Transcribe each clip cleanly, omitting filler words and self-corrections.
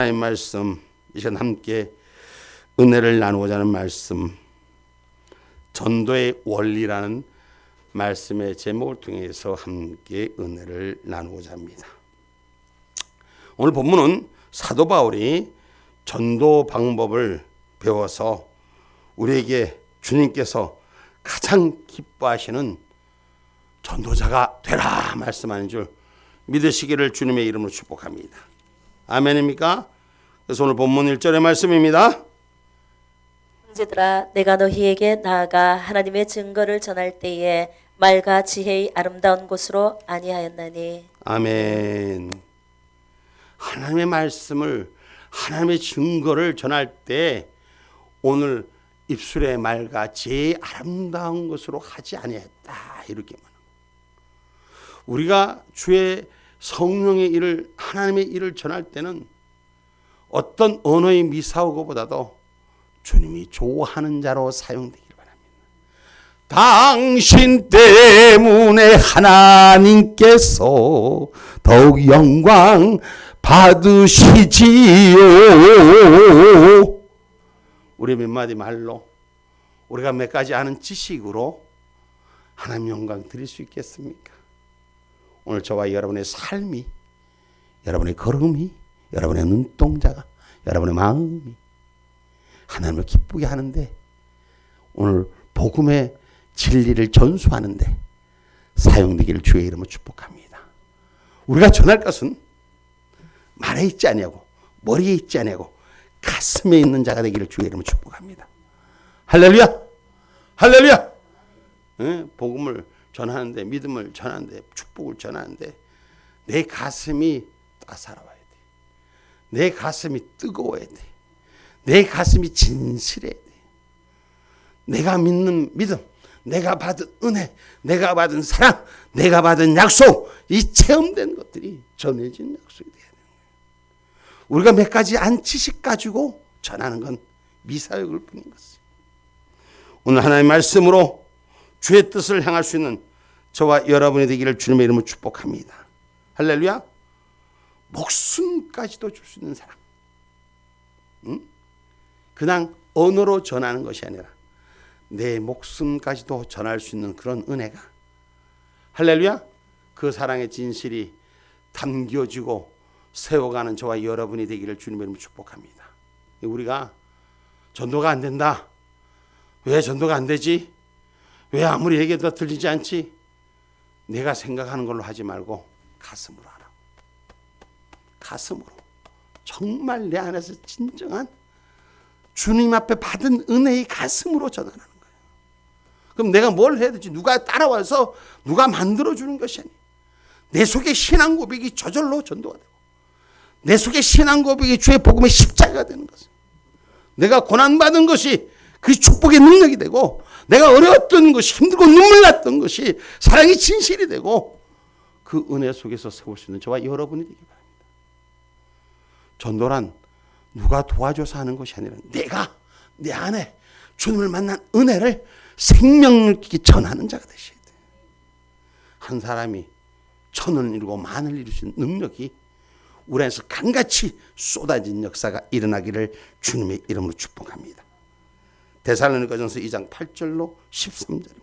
하나님 말씀, 이 시간 함께 은혜를 나누고자 하는 말씀, 전도의 원리라는 말씀의 제목을 통해서 함께 은혜를 나누고자 합니다. 오늘 본문은 사도 바울이 전도 방법을 배워서 우리에게 주님께서 가장 기뻐하시는 전도자가 되라 말씀하는 줄 믿으시기를 주님의 이름으로 축복합니다. 아멘입니까? 그래서 오늘 본문 1절의 말씀입니다. 형제들아, 내가 너희에게 나아가 하나님의 증거를 전할 때에 말과 지혜의 아름다운 곳으로 아니하였나니. 아멘. 하나님의 말씀을, 하나님의 증거를 전할 때 오늘 입술의 말과 지혜의 아름다운 것으로 하지 아니했다, 이렇게 말합니다. 우리가 주의 성령의 일을, 하나님의 일을 전할 때는 어떤 언어의 미사오고보다도 주님이 좋아하는 자로 사용되기를 바랍니다. 당신 때문에 하나님께서 더욱 영광 받으시지요. 우리 몇 마디 말로, 우리가 몇 가지 아는 지식으로 하나님 영광 드릴 수 있겠습니까? 오늘 저와 여러분의 삶이, 여러분의 걸음이, 여러분의 눈동자가, 여러분의 마음이 하나님을 기쁘게 하는데, 오늘 복음의 진리를 전수하는데 사용되기를 주의 이름으로 축복합니다. 우리가 전할 것은 말에 있지 아니하고 머리에 있지 아니하고 가슴에 있는 자가 되기를 주의 이름으로 축복합니다. 할렐루야! 할렐루야! 복음을 전하는데, 믿음을 전하는데, 축복을 전하는데 내 가슴이 따사로워야 돼. 내 가슴이 뜨거워야 돼. 내 가슴이 진실해야 돼. 내가 믿는 믿음, 내가 받은 은혜, 내가 받은 사랑, 내가 받은 약속, 이 체험된 것들이 전해진 약속이 돼야 되는 거예요. 우리가 몇 가지 안 지식 가지고 전하는 건 미사역일 뿐인 것이에요. 오늘 하나님의 말씀으로 주의 뜻을 향할 수 있는 저와 여러분이 되기를 주님의 이름으로 축복합니다. 할렐루야. 목숨까지도 줄 수 있는 사랑. 그냥 언어로 전하는 것이 아니라 내 목숨까지도 전할 수 있는 그런 은혜가, 할렐루야, 그 사랑의 진실이 담겨지고 세워가는 저와 여러분이 되기를 주님의 이름으로 축복합니다. 우리가 전도가 안 된다, 왜 전도가 안 되지, 왜 아무리 얘기해도 들리지 않지, 내가 생각하는 걸로 하지 말고 가슴으로 하라. 가슴으로 정말 내 안에서 진정한 주님 앞에 받은 은혜의 가슴으로 전하는 거예요. 그럼 내가 뭘 해야 되지? 누가 따라와서 누가 만들어주는 것이 아니에요. 내 속에 신앙 고백이 저절로 전도가 되고, 내 속에 신앙 고백이 주의 복음의 십자가가 되는 것이에요. 내가 고난받은 것이 그 축복의 능력이 되고, 내가 어려웠던 것이, 힘들고 눈물 났던 것이 사랑의 진실이 되고, 그 은혜 속에서 세울 수 있는 저와 여러분이 되기 바랍니다. 전도란 누가 도와줘서 하는 것이 아니라 내가 내 안에 주님을 만난 은혜를 생명을 있게 전하는 자가 되셔야 돼요. 한 사람이 천을 이루고 만을 이룰 수 있는 능력이 우리 안에서 강같이 쏟아진 역사가 일어나기를 주님의 이름으로 축복합니다. 데살로니가전서 2장 8절로 13절입니다.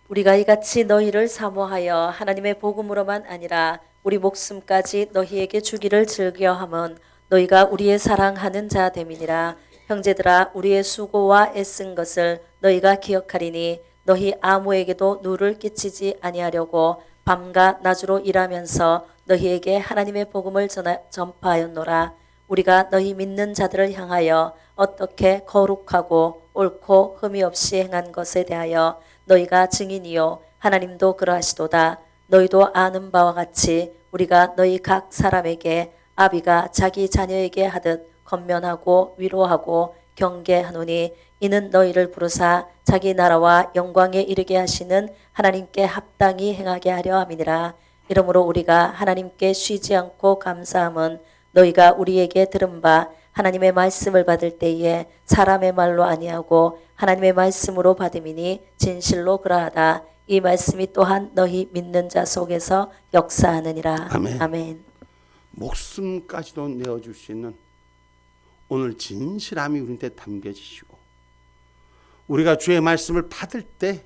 우리가 이같이 너희를 사모하여 하나님의 복음으로만 아니라 우리 목숨까지 너희에게 주기를 즐겨함은 너희가 우리의 사랑하는 자 됨이니라. 형제들아, 우리의 수고와 애쓴 것을 너희가 기억하리니 너희 아무에게도 누를 끼치지 아니하려고 밤과 낮으로 일하면서 너희에게 하나님의 복음을 전파하였노라. 우리가 너희 믿는 자들을 향하여 어떻게 거룩하고 옳고 흠이 없이 행한 것에 대하여 너희가 증인이요 하나님도 그러하시도다. 너희도 아는 바와 같이 우리가 너희 각 사람에게 아비가 자기 자녀에게 하듯 권면하고 위로하고 경계하노니, 이는 너희를 부르사 자기 나라와 영광에 이르게 하시는 하나님께 합당히 행하게 하려 함이니라. 이러므로 우리가 하나님께 쉬지 않고 감사함은 너희가 우리에게 들은 바 하나님의 말씀을 받을 때에 사람의 말로 아니하고 하나님의 말씀으로 받음이니 진실로 그러하다. 이 말씀이 또한 너희 믿는 자 속에서 역사하느니라. 아멘. 아멘. 목숨까지도 내어줄 수 있는 오늘 진실함이 우리한테 담겨지시고, 우리가 주의 말씀을 받을 때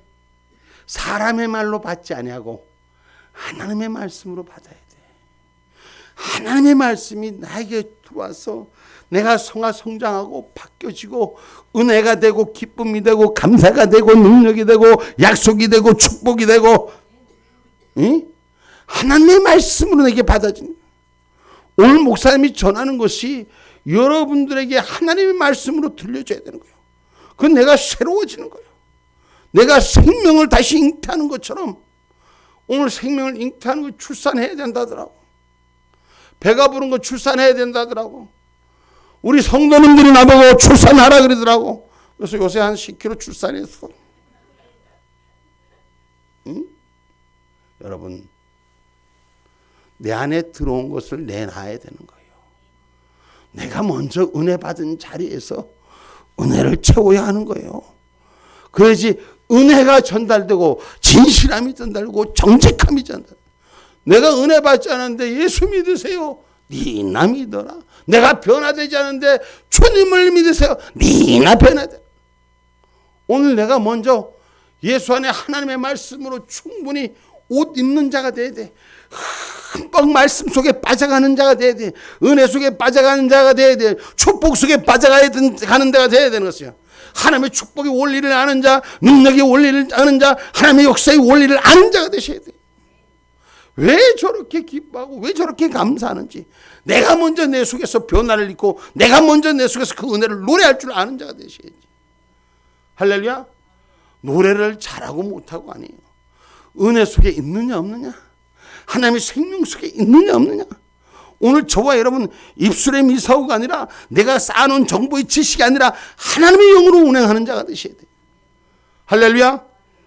사람의 말로 받지 아니하고 하나님의 말씀으로 받아야 돼. 하나님의 말씀이 나에게 들어와서 내가 성장하고 바뀌어지고 은혜가 되고 기쁨이 되고 감사가 되고 능력이 되고 약속이 되고 축복이 되고, 응? 하나님의 말씀으로 내게 받아지는. 오늘 목사님이 전하는 것이 여러분들에게 하나님의 말씀으로 들려줘야 되는 거예요. 그건 내가 새로워지는 거예요. 내가 생명을 다시 잉태하는 것처럼 오늘 생명을 잉태하는 거 출산해야 된다더라고. 배가 부른 거 출산해야 된다더라고. 우리 성도님들이 나보고 출산하라 그러더라고. 그래서 요새 한 10kg 출산했어. 응? 여러분, 내 안에 들어온 것을 내놔야 되는 거예요. 내가 먼저 은혜 받은 자리에서 은혜를 채워야 하는 거예요. 그래야지 은혜가 전달되고 진실함이 전달되고 정직함이 전달되고. 내가 은혜 받지 않았는데 예수 믿으세요. 니나 믿어라. 내가 변화되지 않은데 주님을 믿으세요. 니나 변화돼. 오늘 내가 먼저 예수 안에 하나님의 말씀으로 충분히 옷 입는 자가 돼야 돼. 흠뻑 말씀 속에 빠져가는 자가 돼야 돼. 은혜 속에 빠져가는 자가 돼야 돼. 축복 속에 빠져가는 데가 돼야 되는 것이야. 하나님의 축복의 원리를 아는 자, 능력의 원리를 아는 자, 하나님의 역사의 원리를 아는 자가 되셔야 돼. 왜 저렇게 기뻐하고 왜 저렇게 감사하는지, 내가 먼저 내 속에서 변화를 입고 내가 먼저 내 속에서 그 은혜를 노래할 줄 아는 자가 되셔야지. 할렐루야. 노래를 잘하고 못하고 아니에요. 은혜 속에 있느냐 없느냐, 하나님의 생명 속에 있느냐 없느냐. 오늘 저와 여러분 입술의 미사오가 아니라 내가 쌓아놓은 정보의 지식이 아니라 하나님의 영으로 운행하는 자가 되셔야 돼요. 할렐루야.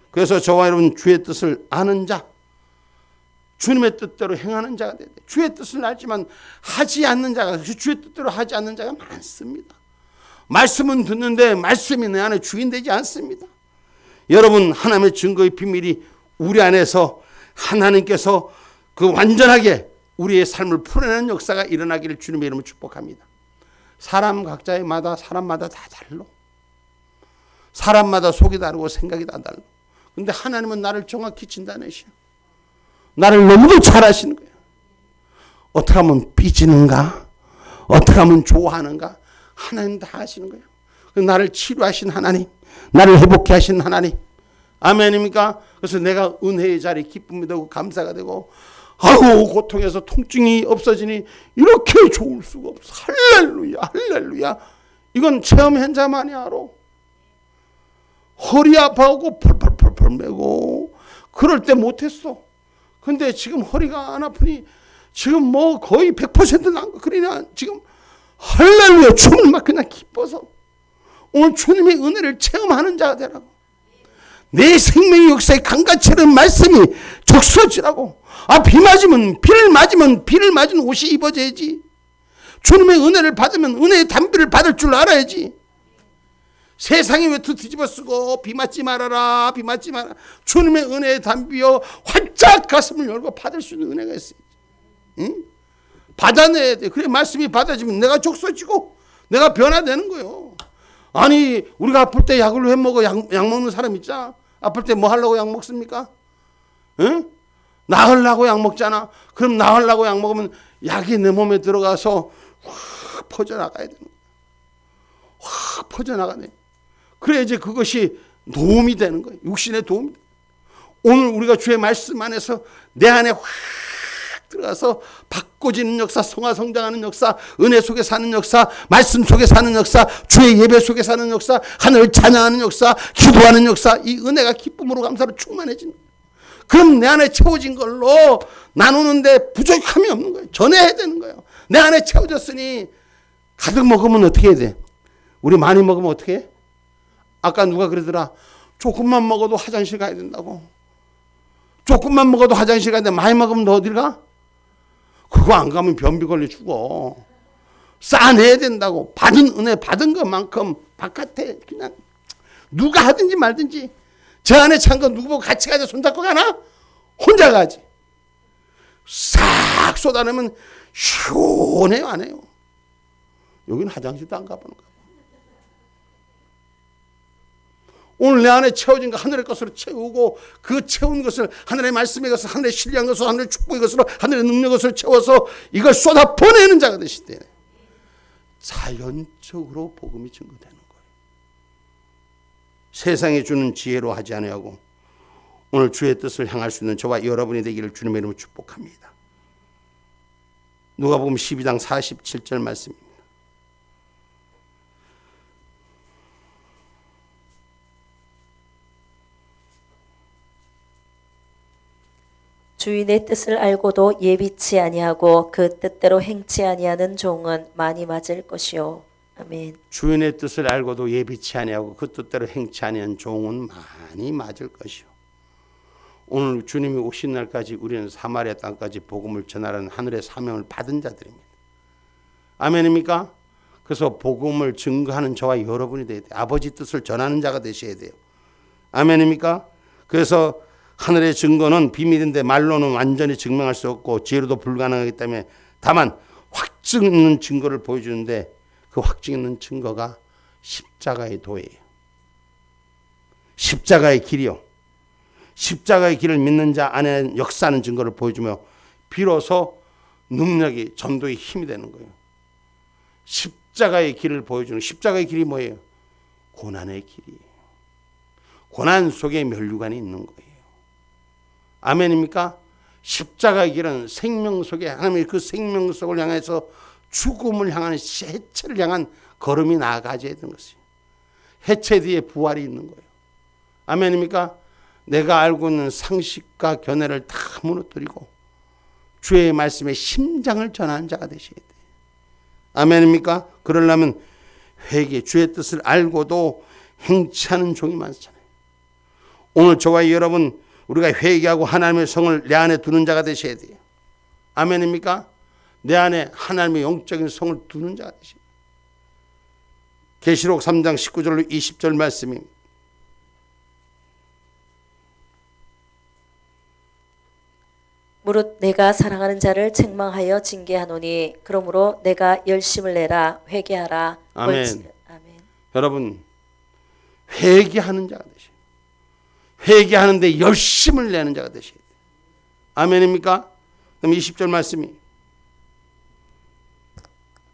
그래서 저와 여러분 주의 뜻을 아는 자, 주님의 뜻대로 행하는 자가 돼야 돼. 주의 뜻을 알지만 하지 않는 자가, 주의 뜻대로 하지 않는 자가 많습니다. 말씀은 듣는데 말씀이 내 안에 주인되지 않습니다. 여러분, 하나님의 증거의 비밀이 우리 안에서 하나님께서 그 완전하게 우리의 삶을 풀어내는 역사가 일어나기를 주님의 이름으로 축복합니다. 사람 각자마다 사람마다 다 달라. 사람마다 속이 다르고 생각이 다 달라. 근데 하나님은 나를 정확히 진단하셔. 나를 너무도 잘 아시는 거예요. 어떻게 하면 삐지는가, 어떻게 하면 좋아하는가, 하나님 다 아시는 거예요. 나를 치료하신 하나님, 나를 회복해 하신 하나님. 아멘입니까? 그래서 내가 은혜의 자리 기쁨이 되고 감사가 되고, 아우 고통에서 통증이 없어지니 이렇게 좋을 수가 없어. 할렐루야, 할렐루야. 이건 체험한 자만이 알아. 허리 아파하고 펄펄펄펄 매고 그럴 때 못했어. 근데 지금 허리가 안 아프니 지금 뭐 거의 100% 난 거. 그러냐 지금 할렐루야. 주님을 막 그냥 기뻐서 오늘 주님의 은혜를 체험하는 자가 되라고. 내 생명의 역사에 강같이는 말씀이 적서지라고. 아, 비 맞으면 비를 맞으면 비를 맞은 옷이 입어져야지. 주님의 은혜를 받으면 은혜의 담비를 받을 줄 알아야지. 세상이 왜 뒤집어 쓰고 비 맞지 말아라, 비 맞지 마라. 주님의 은혜의 담비여 활짝 가슴을 열고 받을 수 있는 은혜가 있어요. 응? 받아내야 돼. 그래 말씀이 받아지면 내가 적서지고 내가 변화되는 거예요. 아니 우리가 아플 때 약을 왜 먹어? 약 먹는 사람 있잖아. 아플 때 뭐 하려고 약 먹습니까? 응? 나으려고 약 먹잖아. 그럼 나으려고 약 먹으면 약이 내 몸에 들어가서 확 퍼져나가야 되는 거야. 확 퍼져나가네. 그래 이제 그것이 도움이 되는 거예요. 육신의 도움이. 오늘 우리가 주의 말씀 안에서 내 안에 확 들어가서 바꿔지는 역사, 성화성장하는 역사, 은혜 속에 사는 역사, 말씀 속에 사는 역사, 주의 예배 속에 사는 역사, 하늘을 찬양하는 역사, 기도하는 역사, 이 은혜가 기쁨으로 감사로 충만해지는 거예요. 그럼 내 안에 채워진 걸로 나누는데 부족함이 없는 거예요. 전해야 되는 거예요. 내 안에 채워졌으니 가득 먹으면 어떻게 해야 돼? 우리 많이 먹으면 어떻게 해? 아까 누가 그러더라. 조금만 먹어도 화장실 가야 된다고. 조금만 먹어도 화장실 가야 돼. 많이 먹으면 너 어딜 가? 그거 안 가면 변비 걸려 죽어. 쌓아내야 된다고. 받은 은혜 받은 것만큼 바깥에 그냥 누가 하든지 말든지 저 안에 찬 거 누구 보고 같이 가자 손잡고 가나? 혼자 가지. 싹 쏟아내면 시원해요 안 해요? 여기는 화장실도 안 가보는 거야. 오늘 내 안에 채워진 거 하늘의 것으로 채우고 그 채운 것을 하늘의 말씀의 것을 하늘의 신뢰한 것으로 하늘의 축복의 것으로 하늘의 능력의 것으로 채워서 이걸 쏟아 보내는 자가 되시되 자연적으로 복음이 증거되는 거예요. 세상에 주는 지혜로 하지 아니하고 오늘 주의 뜻을 향할 수 있는 저와 여러분이 되기를 주님의 이름으로 축복합니다. 누가복음 12장 47절 말씀입니다. 주인의 뜻을 알고도 예비치 아니하고 그 뜻대로 행치 아니하는 종은 많이 맞을 것이요. 아멘. 주인의 뜻을 알고도 예비치 아니하고 그 뜻대로 행치 아니한 종은 많이 맞을 것이요. 오늘 주님이 오신 날까지 우리는 사마리아 땅까지 복음을 전하라는 하늘의 사명을 받은 자들입니다. 아멘입니까? 그래서 복음을 증거하는 저와 여러분이 돼야 돼요. 아버지 뜻을 전하는 자가 되셔야 돼요. 아멘입니까? 그래서 하늘의 증거는 비밀인데 말로는 완전히 증명할 수 없고 지혜로도 불가능하기 때문에 다만 확증 있는 증거를 보여주는데 그 확증 있는 증거가 십자가의 도예요. 십자가의 길이요. 십자가의 길을 믿는 자 안에 역사하는 증거를 보여주며 비로소 능력이 전도의 힘이 되는 거예요. 십자가의 길을 보여주는 십자가의 길이 뭐예요? 고난의 길이에요. 고난 속에 면류관이 있는 거예요. 아멘입니까? 십자가의 길은 생명 속에 하나님의 그 생명 속을 향해서 죽음을 향하는 해체를 향한 걸음이 나아가져야 되는 것이에요. 해체 뒤에 부활이 있는 거예요. 아멘입니까? 내가 알고 있는 상식과 견해를 다 무너뜨리고 주의 말씀에 심장을 전하는 자가 되셔야 돼요. 아멘입니까? 그러려면 회개, 주의 뜻을 알고도 행치하는 종이 많잖아요. 오늘 저와 여러분 우리가 회개하고 하나님의 성을 내 안에 두는 자가 되셔야 돼요. 아멘입니까? 내 안에 하나님의 영적인 성을 두는 자가 되셔야 돼요. 계시록 3장 19절로 20절 말씀입니다. 무릇 내가 사랑하는 자를 책망하여 징계하노니 그러므로 내가 열심을 내라 회개하라. 아멘. 아멘. 여러분 회개하는 자가 되셔야 돼요. 회개하는데 열심을 내는 자가 되셔야 돼요. 아멘입니까? 그럼 20절 말씀이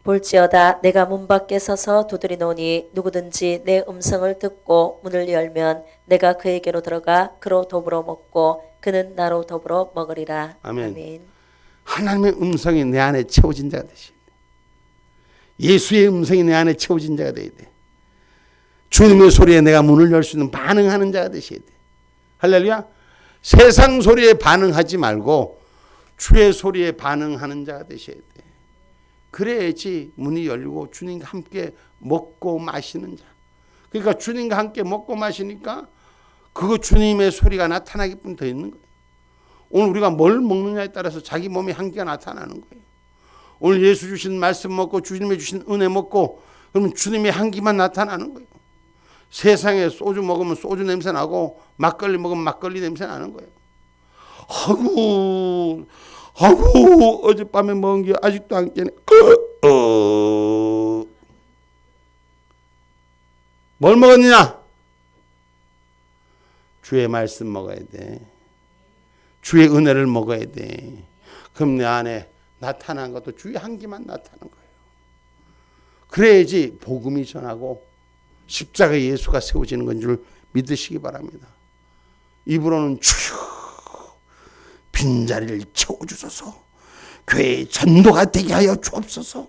볼지어다 내가 문 밖에 서서 두드리노니 누구든지 내 음성을 듣고 문을 열면 내가 그에게로 들어가 그로 더불어 먹고 그는 나로 더불어 먹으리라. 아멘. 아멘. 하나님의 음성이 내 안에 채워진 자가 되셔야 돼요. 예수의 음성이 내 안에 채워진 자가 되어야 돼요. 주님의 소리에 내가 문을 열 수 있는 반응하는 자가 되셔야 돼요. 할렐루야. 세상 소리에 반응하지 말고 주의 소리에 반응하는 자가 되셔야 돼요. 그래야지 문이 열리고 주님과 함께 먹고 마시는 자. 그러니까 주님과 함께 먹고 마시니까 그거 주님의 소리가 나타나기 뿐 더 있는 거예요. 오늘 우리가 뭘 먹느냐에 따라서 자기 몸에 향기가 나타나는 거예요. 오늘 예수 주신 말씀 먹고 주님의 주신 은혜 먹고 그러면 주님의 향기만 나타나는 거예요. 세상에 소주 먹으면 소주 냄새 나고 막걸리 먹으면 막걸리 냄새 나는 거예요. 아이고 어젯밤에 먹은 게 아직도 안 깨네. 뭘 먹었느냐? 주의 말씀 먹어야 돼. 주의 은혜를 먹어야 돼. 그럼 내 안에 나타난 것도 주의 향기만 나타나는 거예요. 그래야지 복음이 전하고 십자가에 예수가 세워지는 건 줄 믿으시기 바랍니다. 입으로는 주여 빈자리를 채워주소서, 교회의 전도가 되게 하여 주옵소서.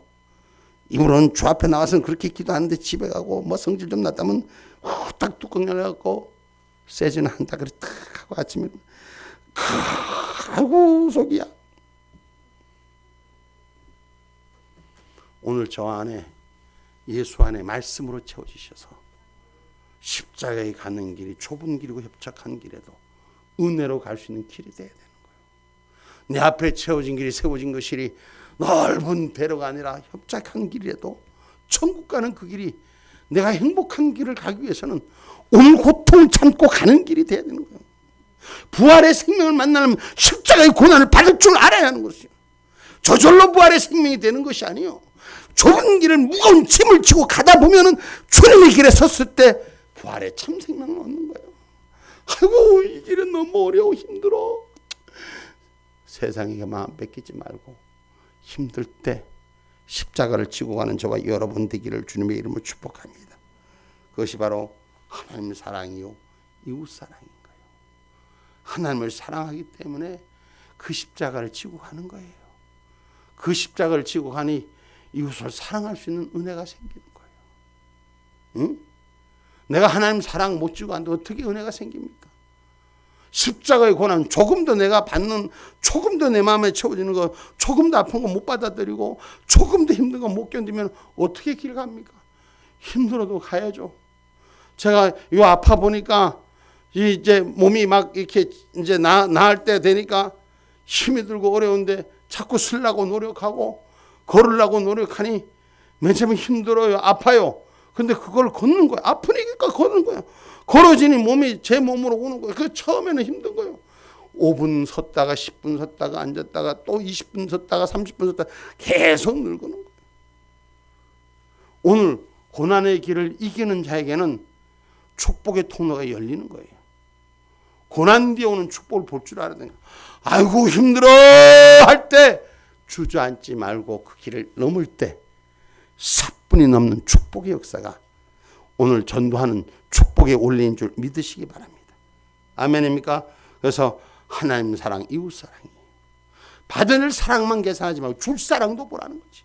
입으로는 주 앞에 나와서는 그렇게 기도하는데 집에 가고 뭐 성질 좀 났다면 딱 뚜껑 열어갖고 세지는 한다 그래 딱 하고 아침에 아이고 속이야. 오늘 저 안에 예수 안에 말씀으로 채워지셔서 십자가에 가는 길이 좁은 길이고 협착한 길에도 은혜로 갈 수 있는 길이 돼야 되는 거예요. 내 앞에 채워진 길이 세워진 것이 넓은 배로가 아니라 협착한 길이라도 천국 가는 그 길이 내가 행복한 길을 가기 위해서는 오늘 고통을 참고 가는 길이 돼야 되는 거예요. 부활의 생명을 만나려면 십자가의 고난을 받을 줄 알아야 하는 것이요. 저절로 부활의 생명이 되는 것이 아니요. 좁은 길을 무거운 짐을 지고 가다 보면은 주님의 길에 섰을 때 부활의 참 생명을 얻는 거예요. 아이고 이 길은 너무 어려워 힘들어. 세상에게 마음 뺏기지 말고 힘들 때 십자가를 지고 가는 저와 여러분 되기를 주님의 이름으로 축복합니다. 그것이 바로 하나님의 사랑이요 이웃 사랑인 거예요. 하나님을 사랑하기 때문에 그 십자가를 지고 가는 거예요. 그 십자가를 지고 가니 이웃을 사랑할 수 있는 은혜가 생기는 거예요. 응? 내가 하나님 사랑 못 지고 가는데 어떻게 은혜가 생깁니까? 십자가의 고난 조금 더 내가 받는, 조금 더 내 마음에 채워지는 거, 조금 더 아픈 거 못 받아들이고 조금 더 힘든 거 못 견디면 어떻게 길 갑니까? 힘들어도 가야죠. 제가 요 아파 보니까 이제 몸이 막 이렇게 이제 나을 때 되니까 힘이 들고 어려운데 자꾸 쓰려고 노력하고 걸으려고 노력하니 맨 처음에 힘들어요. 아파요. 근데 그걸 걷는 거예요. 아프니까 걷는 거예요. 걸어지니 몸이 제 몸으로 오는 거예요. 그 처음에는 힘든 거예요. 5분 섰다가 10분 섰다가 앉았다가 또 20분 섰다가 30분 섰다가 계속 늙는 거예요. 오늘 고난의 길을 이기는 자에게는 축복의 통로가 열리는 거예요. 고난 뒤에 오는 축복을 볼 줄 알아야 돼요. 아이고 힘들어 할 때 주저앉지 말고 그 길을 넘을 때 10분이 넘는 축복의 역사가 오늘 전도하는 축복의 올리인 줄 믿으시기 바랍니다. 아멘입니까? 그래서 하나님 사랑, 이웃 사랑이에요. 받을 사랑만 계산하지 말고 줄 사랑도 보라는 거지.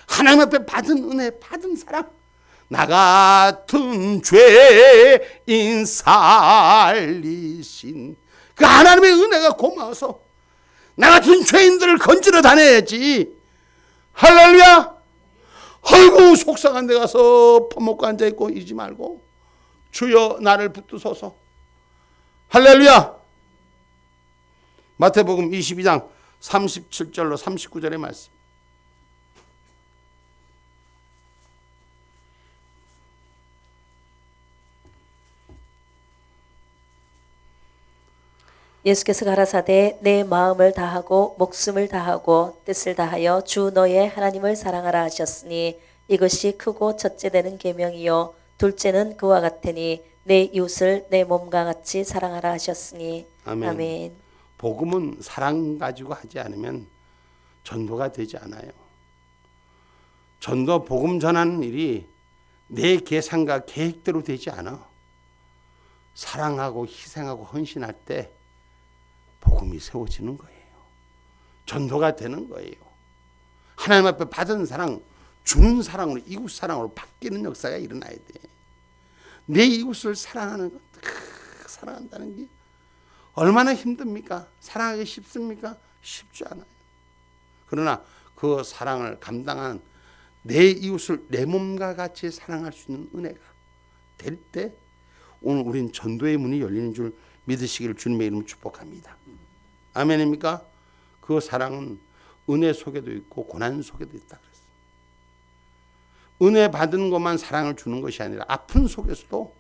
하나님 앞에 받은 은혜, 받은 사랑. 나 같은 죄인 살리신 그 하나님의 은혜가 고마워서 나 같은 죄인들을 건지러 다녀야지. 할렐루야. 아이고 속상한 데 가서 퍼먹고 앉아있고 이러지 말고 주여 나를 붙드소서. 할렐루야. 마태복음 22장 37절로 39절의 말씀. 예수께서 가라사대 내 마음을 다하고 목숨을 다하고 뜻을 다하여 주 너의 하나님을 사랑하라 하셨으니 이것이 크고 첫째 되는 계명이요 둘째는 그와 같으니 내 이웃을 내 몸과 같이 사랑하라 하셨으니 아멘. 아멘. 복음은 사랑 가지고 하지 않으면 전도가 되지 않아요. 전도 복음 전하는 일이 내 계산과 계획대로 되지 않아. 사랑하고 희생하고 헌신할 때 복음이 세워지는 거예요. 전도가 되는 거예요. 하나님 앞에 받은 사랑, 주는 사랑으로 이웃 사랑으로 바뀌는 역사가 일어나야 돼. 내 이웃을 사랑하는 것, 사랑한다는 게 얼마나 힘듭니까? 사랑하기 쉽습니까? 쉽지 않아요. 그러나 그 사랑을 감당한 내 이웃을 내 몸과 같이 사랑할 수 있는 은혜가 될 때 오늘 우린 전도의 문이 열리는 줄 믿으시기를 주님의 이름으로 축복합니다. 아멘입니까? 그 사랑은 은혜 속에도 있고 고난 속에도 있다 그랬어요. 은혜 받은 것만 사랑을 주는 것이 아니라 아픈 속에서도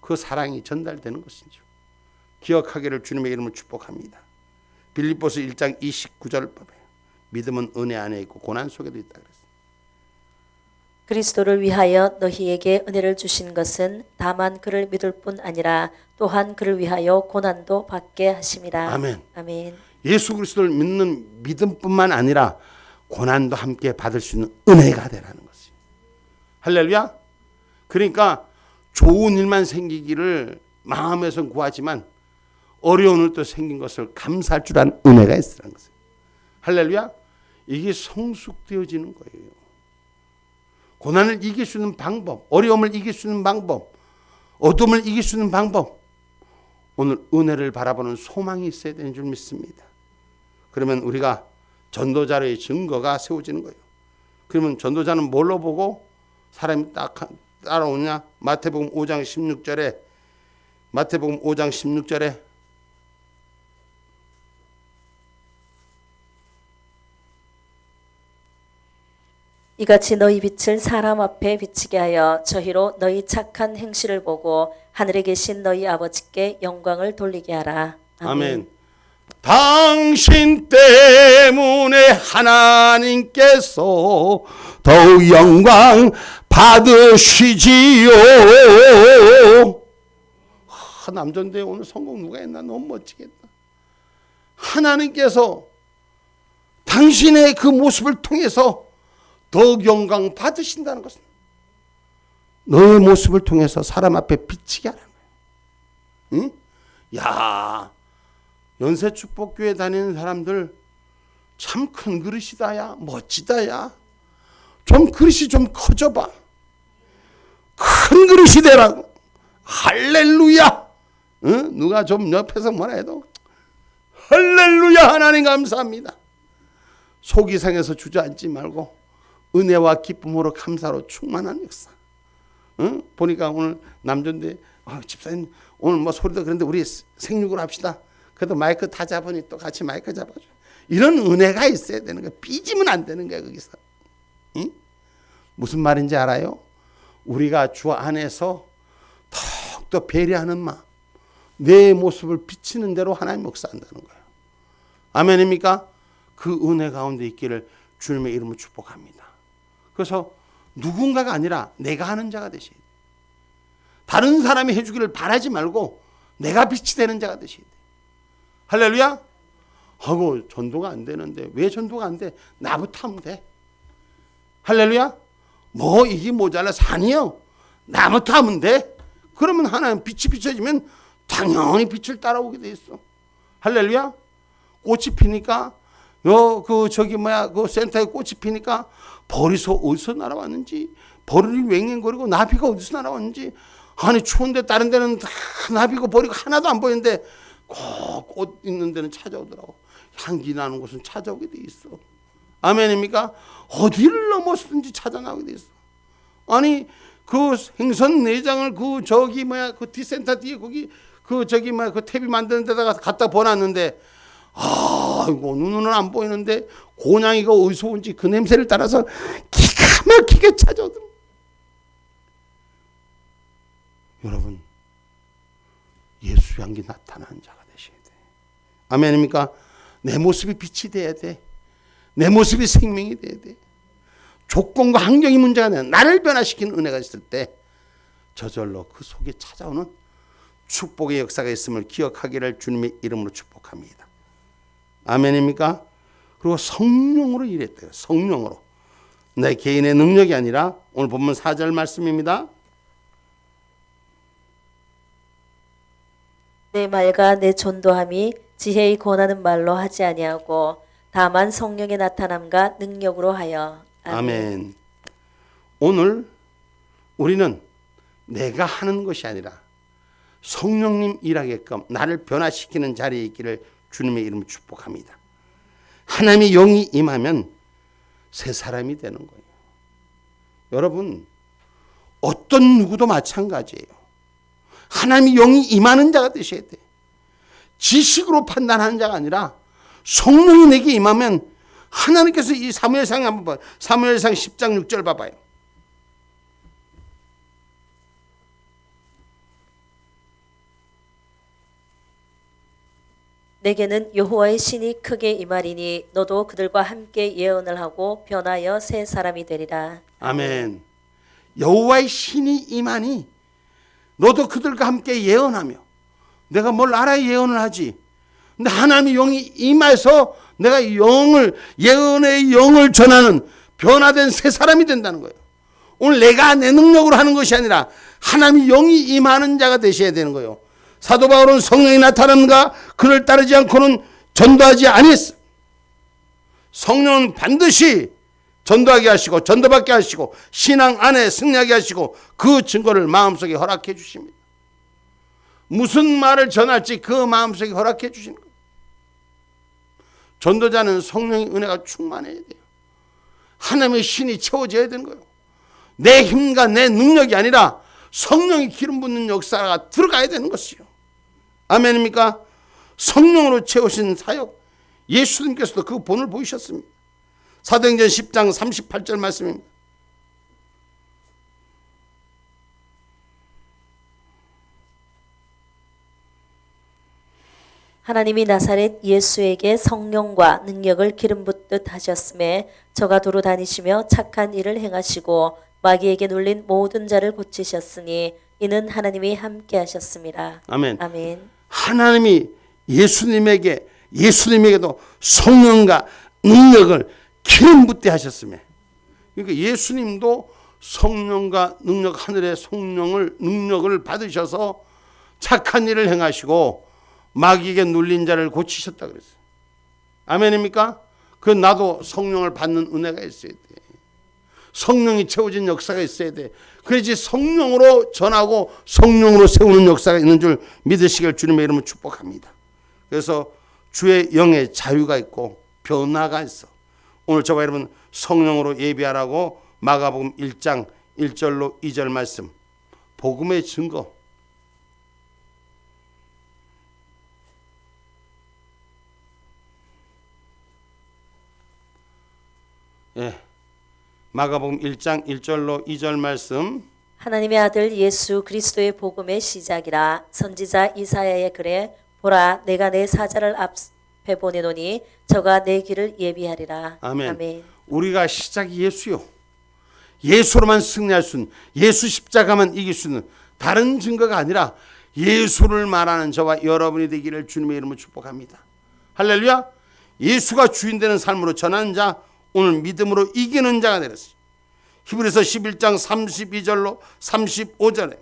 그 사랑이 전달되는 것이죠. 기억하기를 주님의 이름으로 축복합니다. 빌립보서 1장 29절 법에 믿음은 은혜 안에 있고 고난 속에도 있다 그랬어요. 그리스도를 위하여 너희에게 은혜를 주신 것은 다만 그를 믿을 뿐 아니라 또한 그를 위하여 고난도 받게 하심이라. 아멘. 아멘. 예수 그리스도를 믿는 믿음뿐만 아니라 고난도 함께 받을 수 있는 은혜가 되라는 것이에요. 할렐루야. 그러니까 좋은 일만 생기기를 마음에서 구하지만 어려운 일도 생긴 것을 감사할 줄 아는 은혜가 있으라는 것이에요. 할렐루야. 이게 성숙되어지는 거예요. 고난을 이길 수 있는 방법, 어려움을 이길 수 있는 방법, 어둠을 이길 수 있는 방법, 오늘 은혜를 바라보는 소망이 있어야 되는 줄 믿습니다. 그러면 우리가 전도자의 증거가 세워지는 거예요. 그러면 전도자는 뭘로 보고 사람이 딱 따라오냐? 마태복음 5장 16절에 이같이 너희 빛을 사람 앞에 비치게 하여 저희로 너희 착한 행실을 보고 하늘에 계신 너희 아버지께 영광을 돌리게 하라. 아멘. 당신 때문에 하나님께서 더욱 영광 받으시지요. 남전대 오늘 성공 누가 했나? 너무 멋지겠다. 하나님께서 당신의 그 모습을 통해서 더욱 영광 받으신다는 것은 너의 모습을 통해서 사람 앞에 비치게 하라는 거예요. 응? 야, 연세축복교회 다니는 사람들 참 큰 그릇이다 야, 멋지다 야. 좀 그릇이 좀 커져봐. 큰 그릇이 되라고. 할렐루야. 응? 누가 좀 옆에서 뭐라 해도 할렐루야 하나님 감사합니다. 속이 상해서 주저앉지 말고 은혜와 기쁨으로 감사로 충만한 역사. 응? 보니까 오늘 남전대 집사님 오늘 뭐 소리도 그런데 우리 생육을 합시다. 그래도 마이크 다 잡으니 또 같이 마이크 잡아줘. 이런 은혜가 있어야 되는 거야. 삐지면 안 되는 거야 거기서. 응? 무슨 말인지 알아요? 우리가 주 안에서 더욱더 배려하는 마음, 내 모습을 비치는 대로 하나님 역사한다는 거예요. 아멘입니까? 그 은혜 가운데 있기를 주님의 이름으로 축복합니다. 그래서 누군가가 아니라 내가 하는 자가 되셔야 돼요. 다른 사람이 해주기를 바라지 말고 내가 빛이 되는 자가 되셔야 돼요. 할렐루야. 하고 전도가 안 되는데 왜 전도가 안 돼? 나부터 하면 돼. 할렐루야. 뭐 이게 모자라 산이요. 나부터 하면 돼. 그러면 하나님 빛이 비춰지면 당연히 빛을 따라오게 돼 있어. 할렐루야. 꽃이 피니까 그 센터에 꽃이 피니까 벌이 어디서 날아왔는지, 벌이 왱왱거리고 나비가 어디서 날아왔는지, 아니 추운데 다른 데는 다 나비고 벌이고 하나도 안 보이는데 꼭 꽃 있는 데는 찾아오더라고. 향기 나는 곳은 찾아오게 돼 있어. 아멘입니까? 어디를 넘어서든지 찾아 나오게 돼 있어. 아니 그 행선 내장을 그 디센터 뒤에 거기 그 탭이 만드는 데다가 갖다 버놨는데, 이거 눈은 안 보이는데 고냥이가 어디서 온지 그 냄새를 따라서 기가 막히게 찾아오더라고요. 여러분, 예수 향기 나타나는 자가 되셔야 돼. 아멘입니까? 내 모습이 빛이 돼야 돼. 내 모습이 생명이 돼야 돼. 조건과 환경이 문제가 아니라 나를 변화시키는 은혜가 있을 때 저절로 그 속에 찾아오는 축복의 역사가 있음을 기억하기를 주님의 이름으로 축복합니다. 아멘입니까? 그리고 성령으로 일했대요. 성령으로. 내 개인의 능력이 아니라 오늘 본문 4절 말씀입니다. 내 말과 내 전도함이 지혜의 권하는 말로 하지 아니하고 다만 성령의 나타남과 능력으로 하여. 아멘. 오늘 우리는 내가 하는 것이 아니라 성령님 일하게끔 나를 변화시키는 자리에 있기를 주님의 이름으로 축복합니다. 하나님의 영이 임하면 새 사람이 되는 거예요. 여러분, 어떤 누구도 마찬가지예요. 하나님의 영이 임하는 자가 되셔야 돼. 지식으로 판단하는 자가 아니라 성령이 내게 임하면 하나님께서 이 사무엘상 한번 봐요. 사무엘상 10장 6절 봐봐요. 내게는 여호와의 신이 크게 임하리니 너도 그들과 함께 예언을 하고 변하여 새 사람이 되리라. 아멘. 여호와의 신이 임하니 너도 그들과 함께 예언하며. 내가 뭘 알아야 예언을 하지. 근데 하나님의 영이 임해서 내가 예언의 영을 전하는 변화된 새 사람이 된다는 거예요. 오늘 내가 내 능력으로 하는 것이 아니라 하나님의 영이 임하는 자가 되셔야 되는 거예요. 사도 바울은 성령이 나타남과 그를 따르지 않고는 전도하지 아니했어. 성령은 반드시 전도하게 하시고 전도받게 하시고 신앙 안에 승리하게 하시고 그 증거를 마음속에 허락해 주십니다. 무슨 말을 전할지 그 마음속에 허락해 주시는 거예요. 전도자는 성령의 은혜가 충만해야 돼요. 하나님의 신이 채워져야 되는 거예요. 내 힘과 내 능력이 아니라 성령이 기름 붓는 역사가 들어가야 되는 것이요. 아멘입니까? 성령으로 채우신 사역, 예수님께서도 그 본을 보이셨습니다. 사도행전 10장 38절 말씀입니다. 하나님이 나사렛 예수에게 성령과 능력을 기름 붓듯 하셨음에 저가 두루 다니시며 착한 일을 행하시고 마귀에게 눌린 모든 자를 고치셨으니 이는 하나님이 함께 하셨습니다. 아멘. 아멘. 하나님이 예수님에게도 성령과 능력을 기름 붓게 하셨으며, 그러니까 예수님도 성령과 능력, 하늘의 능력을 받으셔서 착한 일을 행하시고 마귀에게 눌린 자를 고치셨다 그랬어요. 아멘입니까? 그 나도 성령을 받는 은혜가 있어야 돼. 성령이 채워진 역사가 있어야 돼. 그래야지 성령으로 전하고 성령으로 세우는 역사가 있는 줄 믿으시길 주님의 이름으로 축복합니다. 그래서 주의 영의 자유가 있고 변화가 있어. 오늘 저와 여러분 성령으로 예비하라고 마가복음 1장 1절로 2절 말씀, 복음의 증거. 마가복음 1장 1절로 2절 말씀. 하나님의 아들 예수 그리스도의 복음의 시작이라. 선지자 이사야의 글에 보라 내가 내 사자를 앞에 보내노니 저가 내 길을 예비하리라. 아멘. 아멘. 우리가 시작이 예수요. 예수로만 승리할 수 있는, 예수 십자가만 이길 수 있는 다른 증거가 아니라 예수를 말하는 저와 여러분이 되기를 주님의 이름으로 축복합니다. 할렐루야. 예수가 주인 되는 삶으로 전하는 자, 오늘 믿음으로 이기는 자가 되었어요. 히브리서 11장 32절로 35절에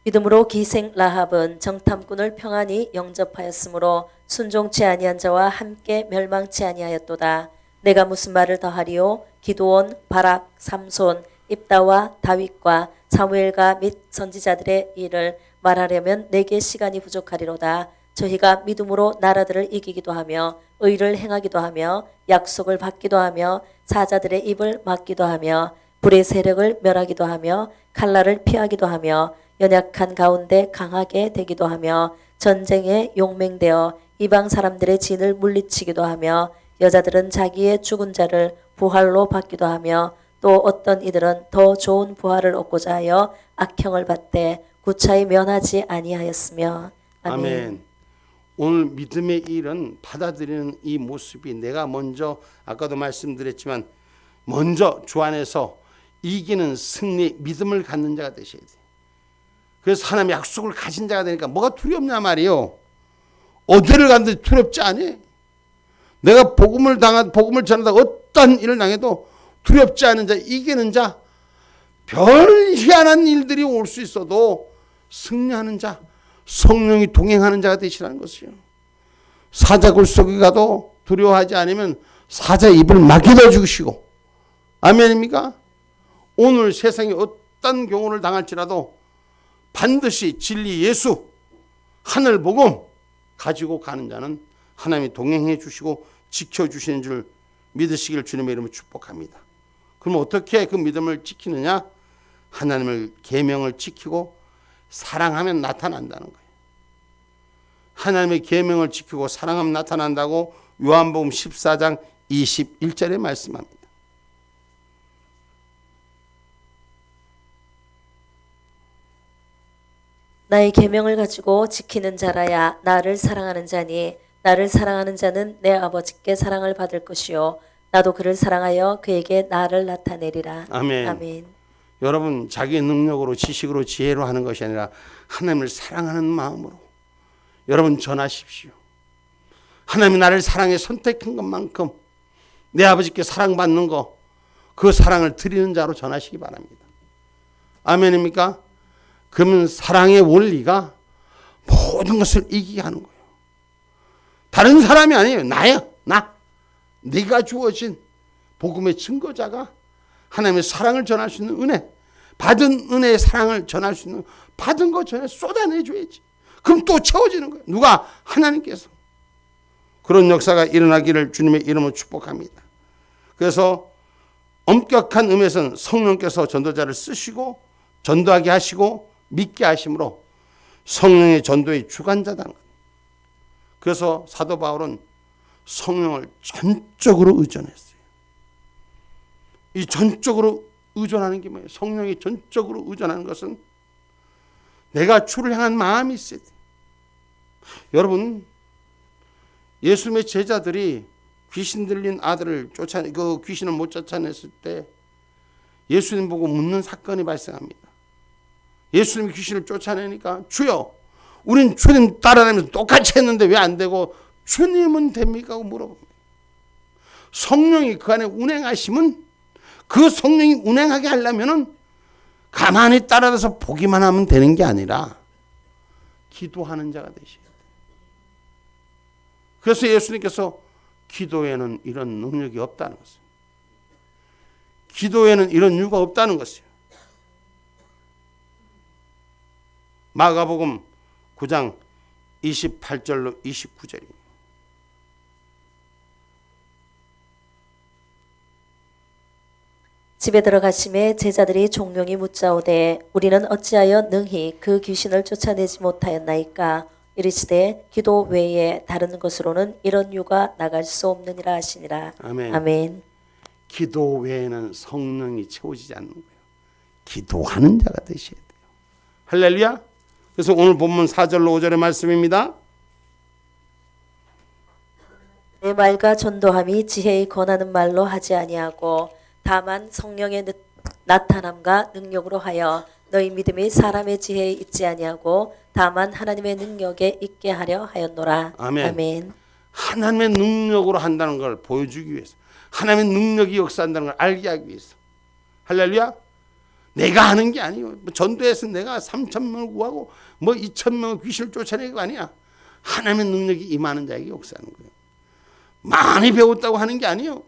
믿음으로 기생 라합은 정탐꾼을 평안히 영접하였으므로 순종치 아니한 자와 함께 멸망치 아니하였도다. 내가 무슨 말을 더하리요? 기드온, 바락, 삼손, 입다와 다윗과 사무엘과 및 선지자들의 일을 말하려면 내게 시간이 부족하리로다. 저희가 믿음으로 나라들을 이기기도 하며 의를 행하기도 하며 약속을 받기도 하며 사자들의 입을 막기도 하며 불의 세력을 멸하기도 하며 칼날을 피하기도 하며 연약한 가운데 강하게 되기도 하며 전쟁에 용맹되어 이방 사람들의 진을 물리치기도 하며 여자들은 자기의 죽은 자를 부활로 받기도 하며 또 어떤 이들은 더 좋은 부활을 얻고자 하여 악형을 받되 구차히 면하지 아니하였으며. 아멘. 아멘. 오늘 믿음의 일은 받아들이는 이 모습이 내가 먼저, 아까도 말씀드렸지만 먼저 주 안에서 이기는 승리, 믿음을 갖는 자가 되셔야 돼요. 그래서 하나님의 약속을 가진 자가 되니까 뭐가 두렵냐 말이에요. 어디를 갔는데 두렵지 않니? 내가 복음을 전하다 어떤 일을 당해도 두렵지 않은 자, 이기는 자, 별 희한한 일들이 올 수 있어도 승리하는 자, 성령이 동행하는 자가 되시라는 것이요. 사자굴 속에 가도 두려워하지 않으면 사자 입을 막혀 죽으시고, 아멘입니까? 오늘 세상에 어떤 경우를 당할지라도 반드시 진리 예수, 하늘 복음 가지고 가는 자는 하나님이 동행해 주시고 지켜주시는 줄 믿으시길 주님의 이름으로 축복합니다. 그럼 어떻게 그 믿음을 지키느냐? 하나님의 계명을 지키고 사랑하면 나타난다는 거예요. 하나님의 계명을 지키고 사랑하면 나타난다고 요한복음 14장 21절에 말씀합니다. 나의 계명을 가지고 지키는 자라야 나를 사랑하는 자니 나를 사랑하는 자는 내 아버지께 사랑을 받을 것이요 나도 그를 사랑하여 그에게 나를 나타내리라. 아멘. 아멘. 여러분, 자기 능력으로 지식으로 지혜로 하는 것이 아니라 하나님을 사랑하는 마음으로 여러분 전하십시오. 하나님이 나를 사랑해 선택한 것만큼 내 아버지께 사랑받는 거, 그 사랑을 드리는 자로 전하시기 바랍니다. 아멘입니까? 그러면 사랑의 원리가 모든 것을 이기게 하는 거예요. 다른 사람이 아니에요. 나야. 나. 네가 주어진 복음의 증거자가 하나님의 사랑을 전할 수 있는 은혜, 받은 은혜의 사랑을 전할 수 있는, 받은 거 전해 쏟아내줘야지. 그럼 또 채워지는 거예요. 누가? 하나님께서. 그런 역사가 일어나기를 주님의 이름으로 축복합니다. 그래서 엄격한 의미에서는 성령께서 전도자를 쓰시고 전도하게 하시고 믿게 하심으로 성령의 전도의 주관자다. 그래서 사도 바울은 성령을 전적으로 의존했어요. 이 전적으로 의존하는 게 뭐예요? 성령이 전적으로 의존하는 것은 내가 주를 향한 마음이 있어야 돼요. 여러분, 예수님의 제자들이 귀신 들린 아들을 그 귀신을 못 쫓아냈을 때 예수님 보고 묻는 사건이 발생합니다. 예수님이 귀신을 쫓아내니까 주여, 우린 주님 따라다니면서 똑같이 했는데 왜 안 되고 주님은 됩니까? 하고 물어봅니다. 성령이 그 안에 운행하시면 그 성령이 운행하게 하려면은 가만히 따라서 보기만 하면 되는 게 아니라 기도하는 자가 되셔야 돼요. 그래서 예수님께서 기도에는 이런 능력이 없다는 것이에요. 기도에는 이런 이유가 없다는 것이에요. 마가복음 9장 28절로 29절입니다. 집에 들어가심에 제자들이 종용이 묻자오되 우리는 어찌하여 능히 그 귀신을 쫓아내지 못하였나이까? 이르시되 기도 외에 다른 것으로는 이런 유가 나갈 수 없느니라 하시니라. 아멘. 아멘. 기도 외에는 성령이 채워지지 않는 거예요. 기도하는 자가 되셔야 돼요. 할렐루야. 그래서 오늘 본문 4절로 5절의 말씀입니다. 내 말과 전도함이 지혜의 권하는 말로 하지 아니하고 다만 성령의 나타남과 능력으로 하여 너희 믿음이 사람의 지혜에 있지 아니하고 다만 하나님의 능력에 있게 하려 하였노라. 아멘. 아멘. 하나님의 능력으로 한다는 걸 보여주기 위해서, 하나님의 능력이 역사한다는 걸 알게 하기 위해서. 할렐루야. 내가 하는 게 아니에요. 전도에서 내가 3,000명을 구하고 2,000명을 귀신을 쫓아내고 아니야. 하나님의 능력이 임하는 자에게 역사하는 거예요. 많이 배웠다고 하는 게 아니에요.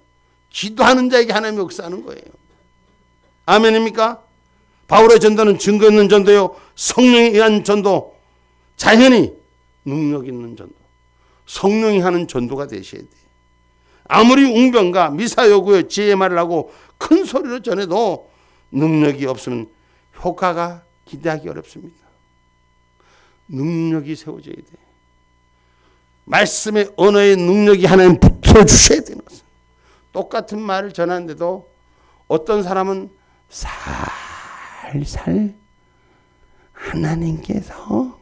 기도하는 자에게 하나님이 역사하는 거예요. 아멘입니까? 바울의 전도는 증거 있는 전도요, 성령에 의한 전도, 자연히 능력 있는 전도, 성령이 하는 전도가 되셔야 돼요. 아무리 웅변과 미사여구의 지혜의 말을 하고 큰 소리로 전해도 능력이 없으면 효과가 기대하기 어렵습니다. 능력이 세워져야 돼요. 말씀의 언어의 능력이 하나님 붙어주셔야 되는 것은, 똑같은 말을 전하는데도 어떤 사람은 살살 하나님께서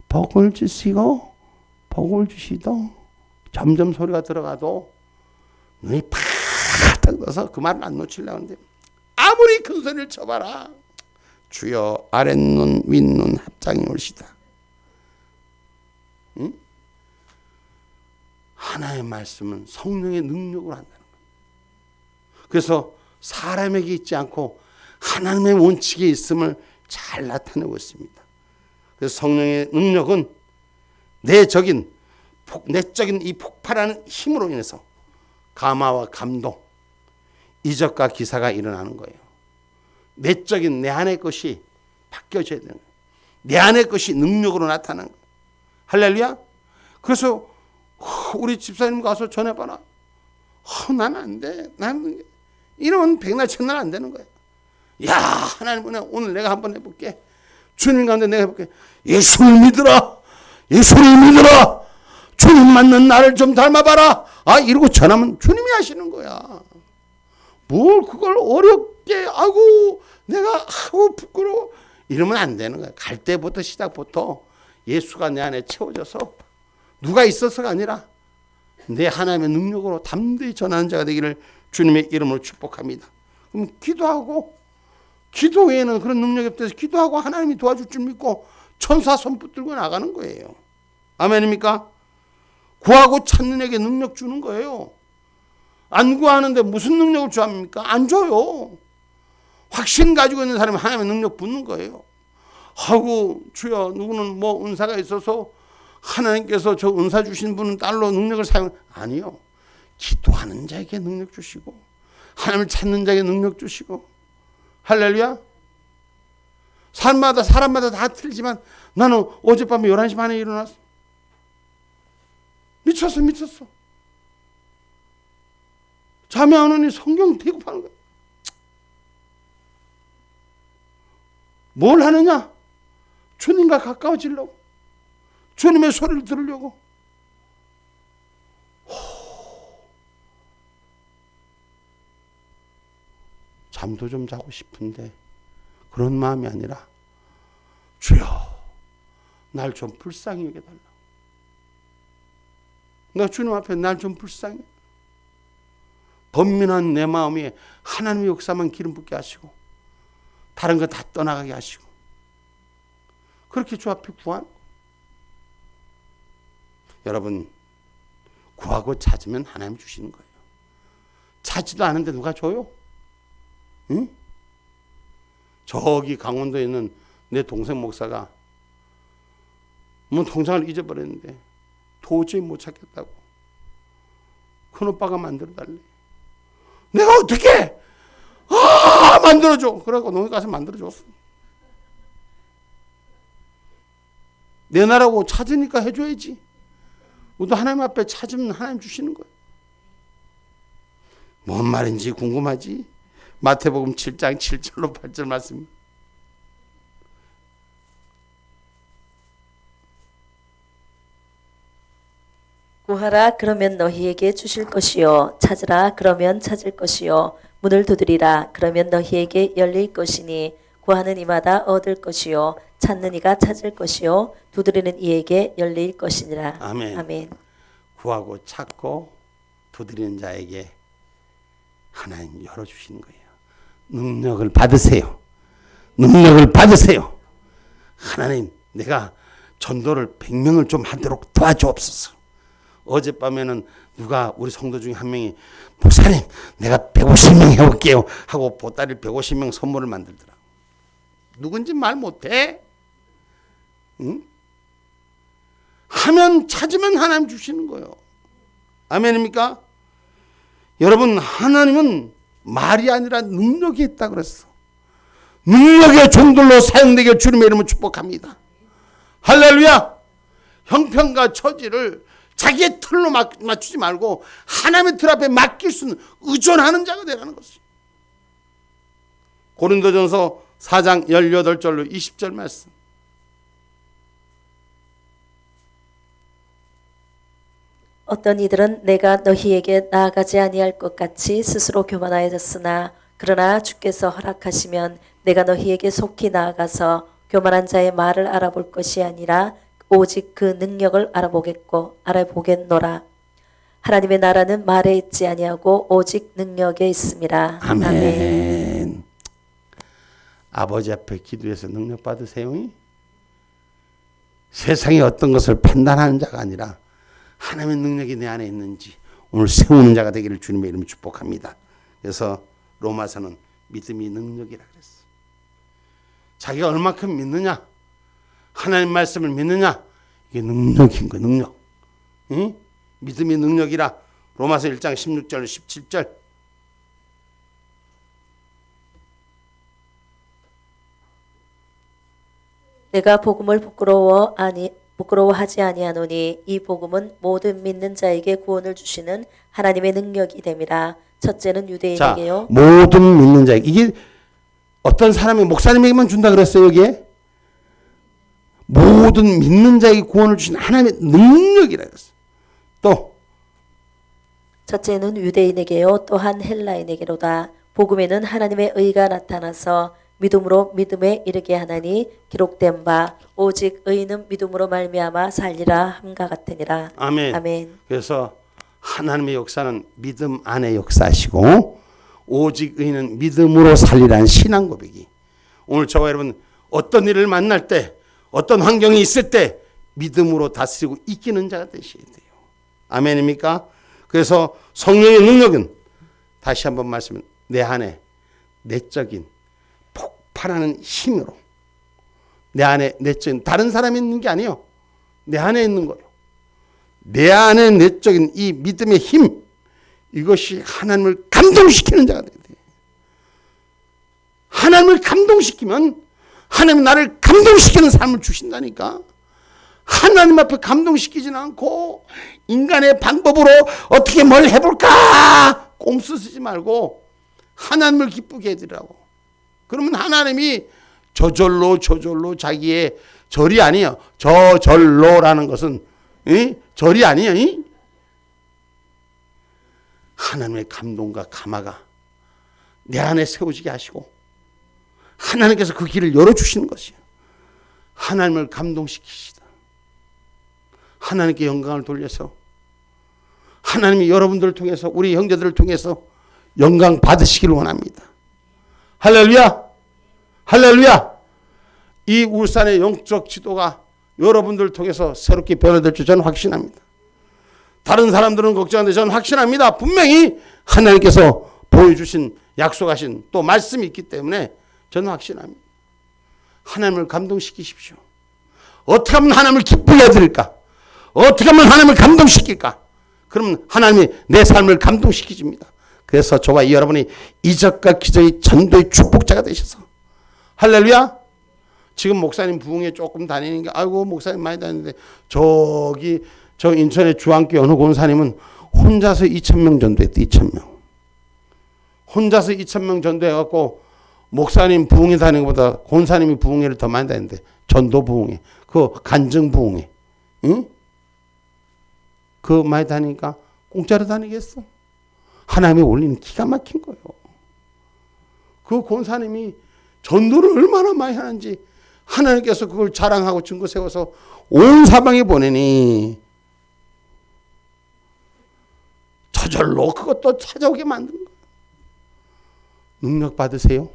복을 주시고 복을 주시도 점점 소리가 들어가도 눈이 팍 떠서 그 말을 안 놓치려고 하는데 아무리 큰 소리를 쳐봐라. 주여 아랫눈 윗눈 합장이 올시다. 응? 하나의 말씀은 성령의 능력으로 한다는 거예요. 그래서 사람에게 있지 않고 하나님의 원칙에 있음을 잘 나타내고 있습니다. 그래서 성령의 능력은 내적인 이 폭발하는 힘으로 인해서 감화와 감동, 이적과 기사가 일어나는 거예요. 내적인 내 안의 것이 바뀌어져야 되는 거예요. 내 안의 것이 능력으로 나타나는 거예요. 할렐루야. 그래서 우리 집사님 가서 전해봐라. 나는 안 돼. 나는 이러면 백날 천날 안 되는 거예요. 야, 하나님 은혜, 오늘 내가 한번 해볼게. 주님 가운데 내가 해볼게. 예수를 믿으라. 예수를 믿으라. 주님 맞는 나를 좀 닮아봐라. 이러고 전하면 주님이 하시는 거야. 뭘 그걸 어렵게 하고 내가 부끄러워 이러면 안 되는 거야. 갈 때부터 시작부터 예수가 내 안에 채워져서 누가 있어서가 아니라 내 하나님의 능력으로 담대히 전하는 자가 되기를 주님의 이름으로 축복합니다. 그럼 기도 외에는 그런 능력이 없어서 기도하고 하나님이 도와줄 줄 믿고 천사 손 붙들고 나가는 거예요. 아멘입니까? 구하고 찾는 에게 능력 주는 거예요. 안 구하는데 무슨 능력을 줘합니까? 안 줘요. 확신 가지고 있는 사람이 하나님의 능력 붙는 거예요. 주여 누구는 은사가 있어서 하나님께서 저 은사 주신 분은 딸로 능력을 아니요. 기도하는 자에게 능력 주시고 하나님을 찾는 자에게 능력 주시고. 할렐루야. 사람마다 다 틀리지만 나는 어젯밤에 11시 반에 일어났어. 미쳤어. 잠이 안 오니 성경 대급하는 거야. 뭘 하느냐? 주님과 가까워지려고. 주님의 소리를 들으려고. 잠도 좀 자고 싶은데 그런 마음이 아니라 주여 날 좀 불쌍히 여겨달라. 나 주님 앞에 날 좀 불쌍히 번민한 내 마음에 하나님의 역사만 기름 붓게 하시고 다른 거 다 떠나가게 하시고 그렇게 주 앞에 구하는 거예요. 여러분 구하고 찾으면 하나님 주시는 거예요. 찾지도 않은데 누가 줘요? 응? 저기 강원도에 있는 내 동생 목사가 뭐 통장을 잊어버렸는데 도저히 못 찾겠다고 큰오빠가 만들어달래. 내가 어떻게 만들어줘. 그래갖고 농에 가서 만들어줬어. 내 나라고 찾으니까 해줘야지. 우리도 하나님 앞에 찾으면 하나님 주시는 거예요. 뭔 말인지 궁금하지? 마태복음 7장 7절로 8절 말씀. 구하라 그러면 너희에게 주실 것이요 찾으라 그러면 찾을 것이요 문을 두드리라 그러면 너희에게 열릴 것이니 구하는 이마다 얻을 것이요 찾는 이가 찾을 것이요 두드리는 이에게 열릴 것이니라. 아멘. 아멘. 구하고 찾고 두드리는 자에게 하나님 열어주시는 거예요. 능력을 받으세요. 능력을 받으세요. 하나님 내가 전도를 100명을 좀 하도록 도와주옵소서. 어젯밤에는 누가 우리 성도 중에 한 명이 목사님 내가 150명 해볼게요 하고 보따리 150명 선물을 만들더라. 누군지 말 못해. 응? 하면 찾으면 하나님 주시는 거예요. 아멘입니까? 여러분 하나님은 말이 아니라 능력이 있다 그랬어. 능력의 종들로 사용되게 주님의 이름을 축복합니다. 할렐루야. 형편과 처지를 자기의 틀로 맞추지 말고 하나님의 틀 앞에 맡길 수 있는 의존하는 자가 되라는 것이죠. 고린도전서 4장 18절로 20절 말씀. 어떤 이들은 내가 너희에게 나아가지 아니할 것 같이 스스로 교만하여졌으나 그러나 주께서 허락하시면 내가 너희에게 속히 나아가서 교만한 자의 말을 알아볼 것이 아니라 오직 그 능력을 알아보겠노라. 하나님의 나라는 말에 있지 아니하고 오직 능력에 있습니다. 아멘. 아멘. 아버지 앞에 기도해서 능력 받으세요. 세상의 어떤 것을 판단하는 자가 아니라 하나님의 능력이 내 안에 있는지 오늘 세우는 자가 되기를 주님의 이름으로 축복합니다. 그래서 로마서는 믿음이 능력이라 그랬어. 자기가 얼마큼 믿느냐, 하나님 말씀을 믿느냐, 이게 능력인 거야. 능력. 응? 믿음이 능력이라. 로마서 1장 16절 17절. 내가 복음을 부끄러워하지 아니하노니 이 복음은 모든 믿는 자에게 구원을 주시는 하나님의 능력이 됨이라. 첫째는 유대인에게요. 자, 모든 믿는 자에게. 이게 어떤 사람이 목사님에게만 준다 그랬어요. 여기에 모든 믿는 자에게 구원을 주신 하나님의 능력이라 그랬어요. 또 첫째는 유대인에게요 또한 헬라인에게로다. 복음에는 하나님의 의가 나타나서 믿음으로 믿음에 이르게 하나니 기록된 바 오직 의인은 믿음으로 말미암아 살리라 함과 같으니라. 아멘. 아멘. 그래서 하나님의 역사는 믿음 안에 역사하시고 오직 의인은 믿음으로 살리라는 신앙 고백이 오늘 저와 여러분 어떤 일을 만날 때 어떤 환경이 있을 때 믿음으로 다스리고 이기는 자가 되셔야 돼요. 아멘입니까? 그래서 성령의 능력은 다시 한번 말씀은 내 안에 내적인 폭발하는 힘으로 내 안에 내적인 다른 사람이 있는 게 아니에요. 내 안에 있는 거예요. 내 안에 내적인 이 믿음의 힘 이것이 하나님을 감동시키는 자가 돼야 돼요. 하나님을 감동시키면 하나님은 나를 감동시키는 삶을 주신다니까. 하나님 앞에 감동시키지는 않고 인간의 방법으로 어떻게 뭘 해볼까 꼼수 쓰지 말고 하나님을 기쁘게 해드리라고. 그러면 하나님이 저절로 자기의 절이 아니에요. 저절로라는 것은 절이 아니에요. 하나님의 감동과 감화가 내 안에 세워지게 하시고 하나님께서 그 길을 열어주시는 것이에요. 하나님을 감동시키시다. 하나님께 영광을 돌려서 하나님이 여러분들을 통해서 우리 형제들을 통해서 영광 받으시기를 원합니다. 할렐루야. 할렐루야. 이 울산의 영적 지도가 여러분들을 통해서 새롭게 변화될 줄 저는 확신합니다. 다른 사람들은 걱정하는데 저는 확신합니다. 분명히 하나님께서 보여주신 약속하신 또 말씀이 있기 때문에 저는 확신합니다. 하나님을 감동시키십시오. 어떻게 하면 하나님을 기쁘게 해드릴까? 어떻게 하면 하나님을 감동시킬까? 그러면 하나님이 내 삶을 감동시키십니다. 그래서 저와 여러분이 이적과 기적의 전도의 축복자가 되셔서 할렐루야. 지금 목사님 부흥회 조금 다니는 게 아이고 목사님 많이 다니는데 저기 저 인천의 주안교 어느 권사님은 혼자서 2,000명 전도했대. 2,000명. 혼자서 2,000명 전도해갖고 목사님 부흥회 다니는 것보다 권사님이 부흥회를 더 많이 다니는데 전도 부흥회 그 간증 부흥회 응? 그 많이 다니니까 공짜로 다니겠어? 하나님의 원리는 기가 막힌 거예요. 그 권사님이 전도를 얼마나 많이 하는지 하나님께서 그걸 자랑하고 증거 세워서 온 사방에 보내니 저절로 그것도 찾아오게 만든 거예요. 능력 받으세요.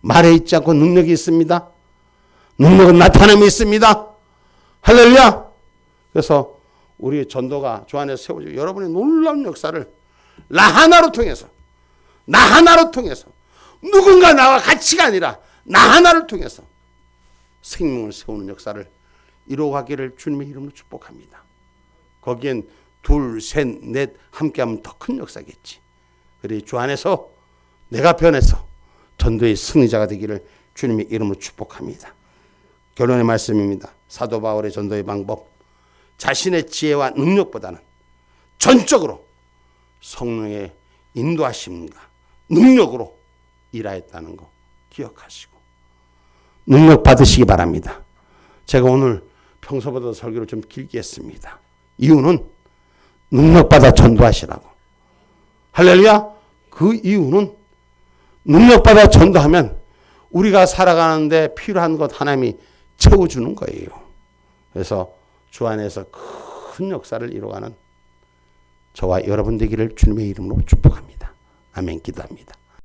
말에 있지 않고 능력이 있습니다. 능력은 나타남이 있습니다. 할렐루야. 그래서 우리 전도가 주 안에서 세워지고 여러분의 놀라운 역사를 나 하나로 통해서 누군가 나와 같이가 아니라 나 하나를 통해서 생명을 세우는 역사를 이루어가기를 주님의 이름으로 축복합니다. 거기엔 둘, 셋, 넷 함께하면 더 큰 역사겠지. 그래 주 안에서 내가 변해서 전도의 승리자가 되기를 주님의 이름으로 축복합니다. 결론의 말씀입니다. 사도 바울의 전도의 방법. 자신의 지혜와 능력보다는 전적으로 성령의 인도하심과 능력으로 일하였다는 거 기억하시고 능력 받으시기 바랍니다. 제가 오늘 평소보다 설교를 좀 길게 했습니다. 이유는 능력받아 전도하시라고. 할렐루야. 그 이유는 능력받아 전도하면 우리가 살아가는데 필요한 것 하나님이 채워주는 거예요. 그래서 주 안에서 큰 역사를 이루어가는 저와 여러분 되기를 주님의 이름으로 축복합니다. 아멘. 기도합니다.